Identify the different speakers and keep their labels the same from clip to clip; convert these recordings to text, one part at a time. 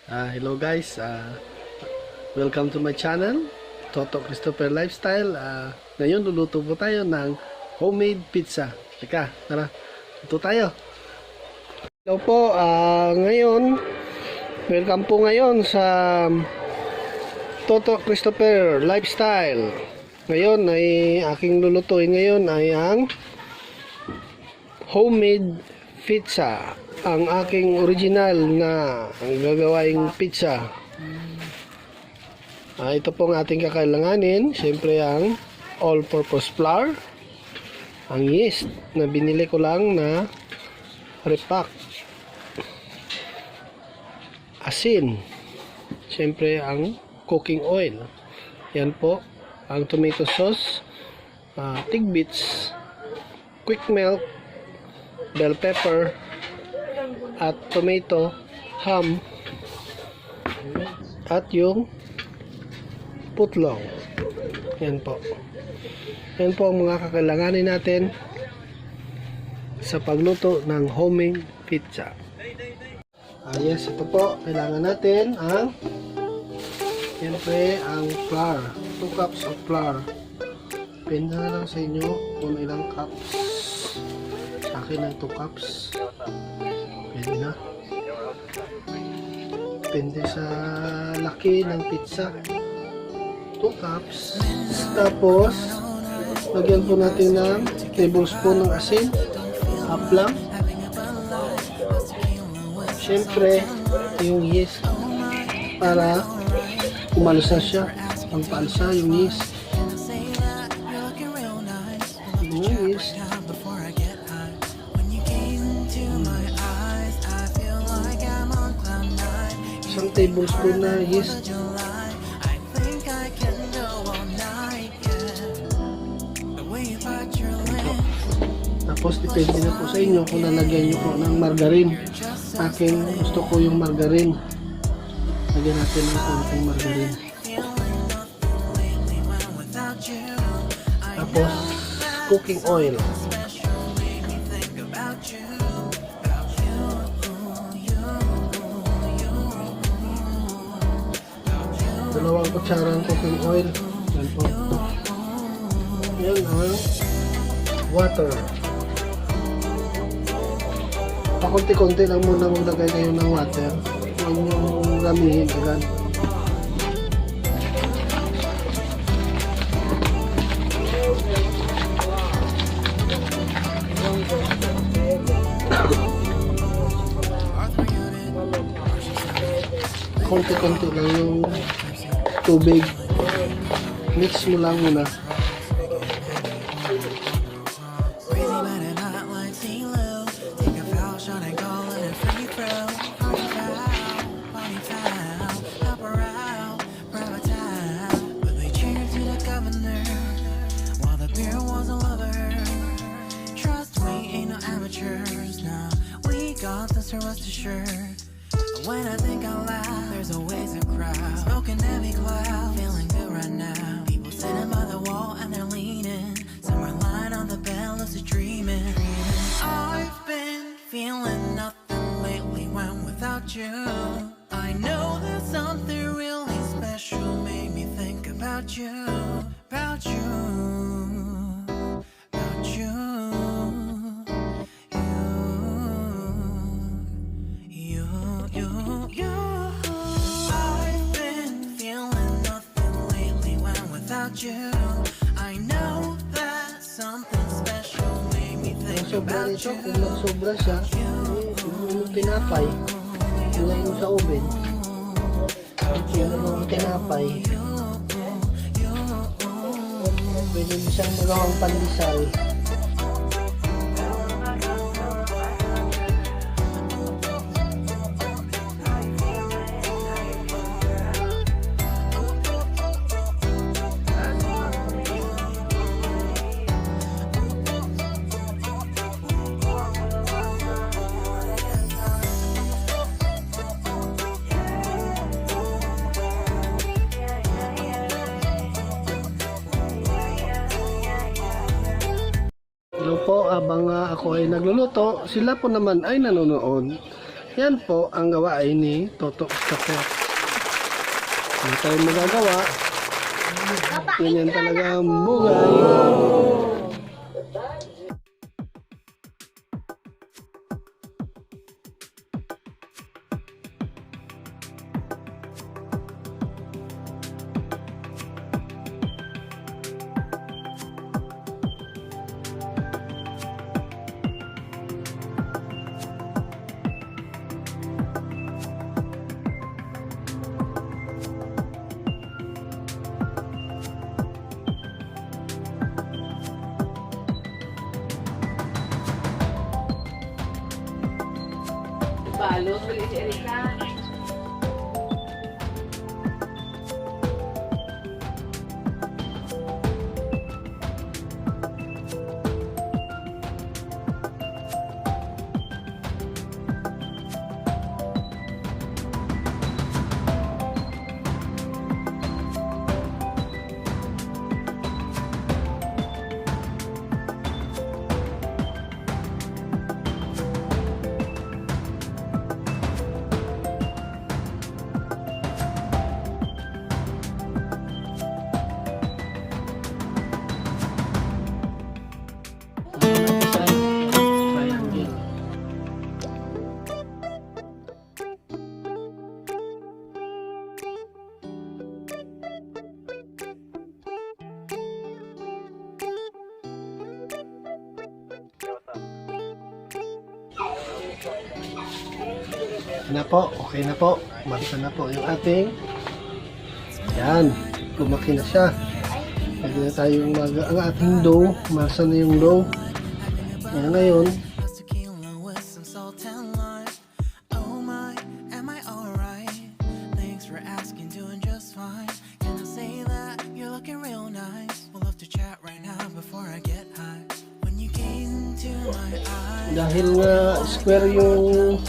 Speaker 1: Hello guys, welcome to my channel, Toto Christopher Lifestyle. Ngayon luluto po tayo ng homemade pizza. Teka, tara, luto tayo. Hello po, welcome po ngayon sa Toto Christopher Lifestyle. Ngayon ay aking lulutuin ngayon ay ang homemade pizza. Ang aking original na gagawaing pizza. Ito po ang ating kakailanganin. Siyempre ang all-purpose flour, ang yeast na binili ko lang na repack, asin, siyempre ang cooking oil, yan po ang tomato sauce, tigbits, quick milk, bell pepper, at tomato, ham, at yung putlong. Yan po. Yan po ang mga kakailanganin natin sa pagluto ng homemade pizza. Yes, ito po. Kailangan natin ang siyempre ang flour. 2 cups of flour. Depende na lang sa inyo kung ilang cups. Sa akin ay 2 cups. Pwede na. Depende sa laki ng pizza. 2 cups. Tapos, lagyan po natin ng tablespoon ng asin. Half lang. Siyempre, yung yeast para umalsa siya. Pangpaalsa yung yeast. Yung yeast. Isang tablespoon na yeast. Tapos depende na po sa inyo kung lalagyan nyo po ng margarine. Akin gusto ko yung margarine. Lagyan natin ng konting margarine. Tapos cooking oil. Dalawang kutsarang cooking oil. Yan po. Yan ang water. Pakunti-kunti lang muna maglagay kayo ng water. Huwag nyo ramihin agad. Konti-konti lang yung tubig. Mix mo lang muna.
Speaker 2: Rest assured, when I think out loud, there's always a crowd smoking heavy cloud, feeling good right now. People sitting by the wall and they're leaning. Some are lying on the bed, lucid dreaming. I've been feeling nothing lately when without you. I know that something really special made me think about you, about you, about you. You, I know that something special made me think about you.
Speaker 1: Kung nagsobra siya, yung tinapay, ilagay mo sa oven. Yung tinapay, pwede mo siyang magawang pandesal. Hello po, abang ako ay nagluluto, sila po naman ay nanonood. Yan po ang gawain ni Toto Stopper. Hindi tayo magagawa. Ganyan talaga ang bugay.
Speaker 3: Balot, beli si Erika.
Speaker 1: Triangle. Na po, okay na po. Marsa na po yung ating. Yan, lumaki na siya. Pwede na tayong ang ating dough. Marsa na yung dough. Yan ngayon.
Speaker 2: Tequila with some salt and lime. Oh my, am I alright? Thanks for asking, doing just fine. Can I say that you're looking real nice? We'll have to chat right now before I get high. When you gaze into my eyes.
Speaker 1: Dahil nga square yung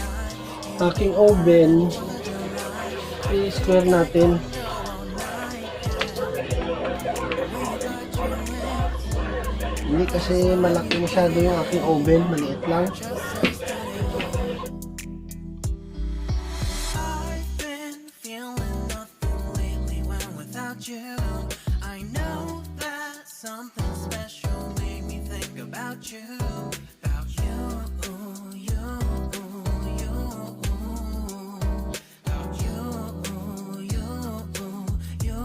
Speaker 1: aking oven, i-square natin. Hindi kasi malaki masyado yung aking oven, maliit lang.
Speaker 2: I've been feeling nothing lately when without you. I know that something special made me think about you. About you, you, you. About you, you, you.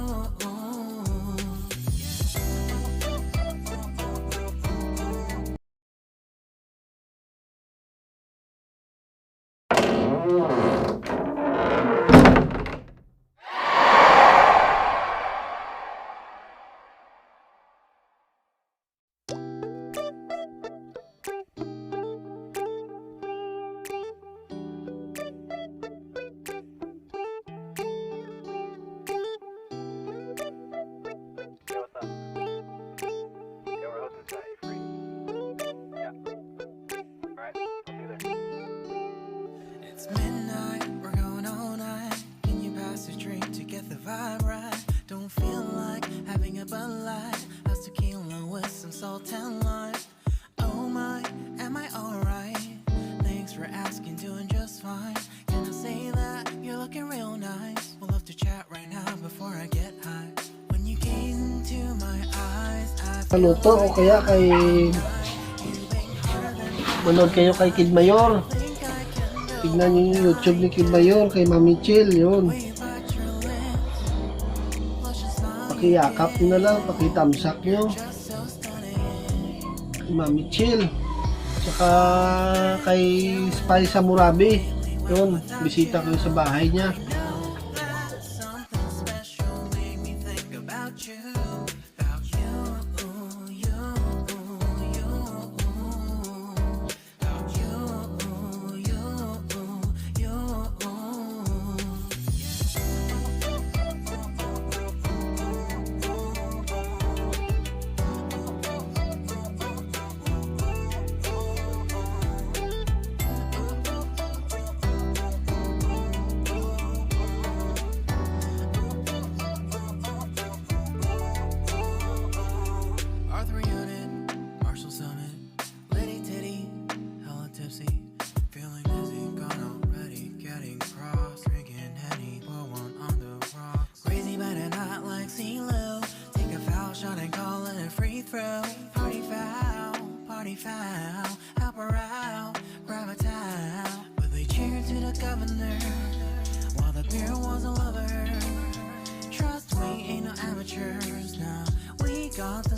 Speaker 2: It's midnight, we're going all night. Can you pass a drink to get the vibe right? Don't feel like having a Bud Light. How's tequila with some salt and lime? Oh my, am I alright? Thanks for asking, doing just fine. Can I say that you're looking real nice? We'll have to chat right now before I get high. When you gaze into my eyes, I feel
Speaker 1: Paluto o kaya kay manood kayo kay Kid Mayor. Tignan nyo yung YouTube ni Kid Mayor kay Mami Chill, yun. Pakiyakap nyo na lang, pakitamsak nyo kay Mami Chill. Tsaka kay Spy Samurabi, yun, bisita kayo sa bahay niya.
Speaker 2: something special made me think about you. About you, you, you. About you, you, you.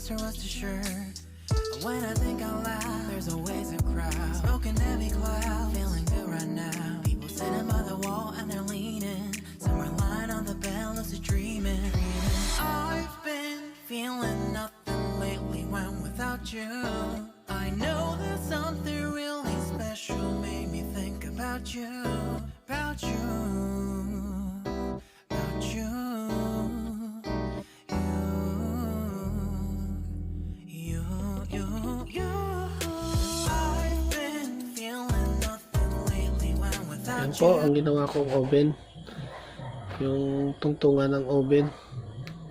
Speaker 2: closer, rest assured. And when I think out loud, there's always a crowd. Smoking heavy cloud, feeling good right now. People sitting by the wall and they're leaning. Some are lying on the bed, lucid dreaming. I've been feeling nothing lately when without you. I know that something really special made me think about you, about you, about you, you. I've been feeling nothing lately when
Speaker 1: Yan
Speaker 2: without
Speaker 1: po
Speaker 2: you.
Speaker 1: ang ginawa kong oven. Yung tungtungan ng oven.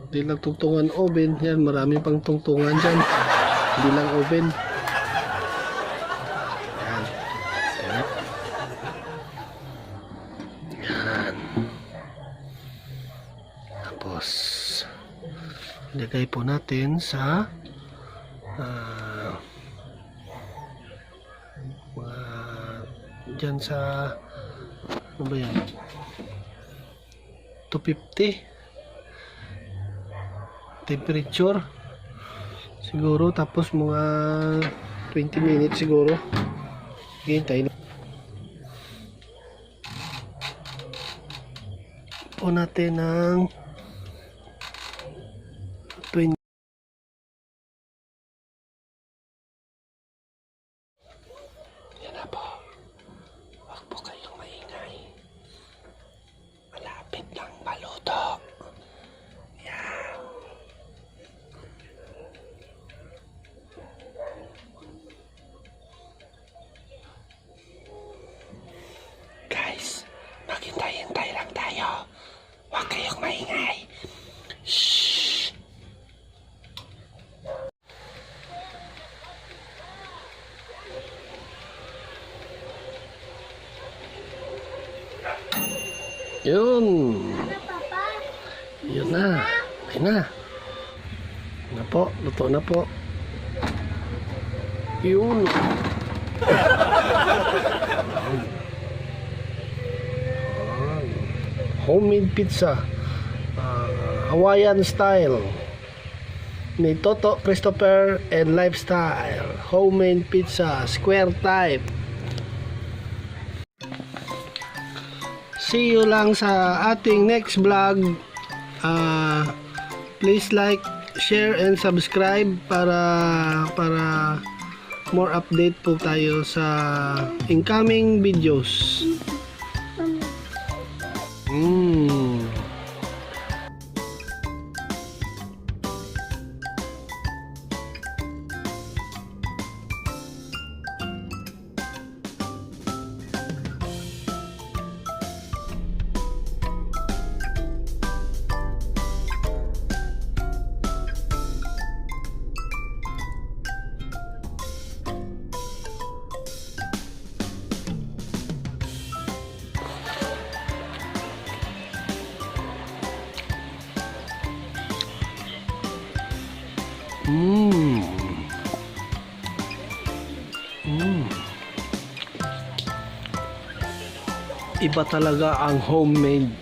Speaker 1: Hindi lang tungtungan oven. Yan, marami pang tungtungan dyan. Hindi lang oven. Yan. Yan. Yan. Tapos, ilagay po natin sa mga dyan sa ano ba yan? 250 temperature siguro, tapos mga 20 minutes siguro. Hintay po natin ng 20. Yan na po. Huwag po kayong maingay. Malapit lang maluto. Yan. Guys, maghintay-hintay lang tayo. Huwag kayong maingay. Shhh. Yun. Yun na. Ayun na. Na po. Luto na po. Yun. Homemade pizza. Hawaiian style. Ni Toto, Christopher, and Lifestyle. Homemade pizza. Square type. See you lang sa ating next vlog. Please like, share, and subscribe para more update po tayo sa incoming videos. Iba talaga ang homemade